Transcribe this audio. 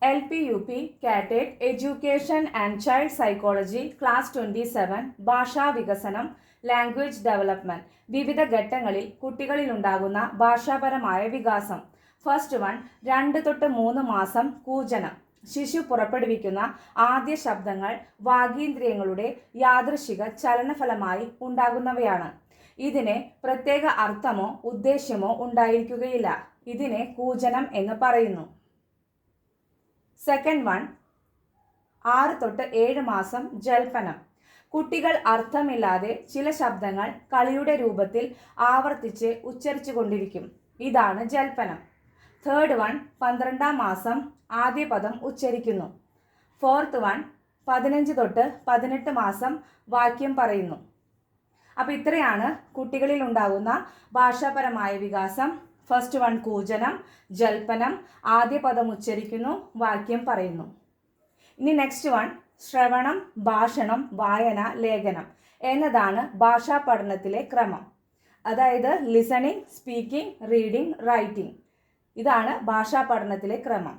LP, UP, CATED, Education and Child Psychology, Class 27, ഭാഷാ വികസനം, language development. വിവിധ ഘട്ടങ്ങളിൽ കുട്ടികളിലുണ്ടാകുന്ന ഭാഷാപരമായ വികാസം. ഫസ്റ്റ് വൺ, 2 to 3 മാസം കൂജനം. ശിശു പുറപ്പെടുവിക്കുന്ന ആദ്യ ശബ്ദങ്ങൾ വാഗീന്ദ്രിയങ്ങളുടെ യാദൃശിക ചലനഫലമായി ഉണ്ടാകുന്നവയാണ്. ഇതിന് പ്രത്യേക അർത്ഥമോ ഉദ്ദേശ്യമോ ഉണ്ടായിരിക്കുകയില്ല. ഇതിനെ കൂജനം എന്ന് പറയുന്നു. സെക്കൻഡ് വൺ, 6 to 7 മാസം ജൽപ്പനം. കുട്ടികൾ അർത്ഥമില്ലാതെ ചില ശബ്ദങ്ങൾ കളിയുടെ രൂപത്തിൽ ആവർത്തിച്ച് ഉച്ചരിച്ചു കൊണ്ടിരിക്കും. ഇതാണ് ജൽപ്പനം. തേർഡ് വൺ, 12 മാസം ആദ്യ പദം ഉച്ചരിക്കുന്നു. ഫോർത്ത് വൺ, 15 to 18 മാസം വാക്യം പറയുന്നു. അപ്പോൾ ഇത്രയാണ് കുട്ടികളിൽ ഉണ്ടാകുന്ന ഭാഷാപരമായ വികാസം. ഫസ്റ്റ് വൺ കൂജനം, ജൽപ്പനം, ആദ്യ പദം ഉച്ചരിക്കുന്നു, വാക്യം പറയുന്നു. ഇനി നെക്സ്റ്റ് വൺ, ശ്രവണം, ഭാഷണം, വായന, ലേഖനം എന്നതാണ് ഭാഷാ പഠനത്തിലെ ക്രമം. അതായത് ലിസണിങ്, സ്പീക്കിംഗ്, റീഡിംഗ്, റൈറ്റിംഗ്. ഇതാണ് ഭാഷാ പഠനത്തിലെ ക്രമം.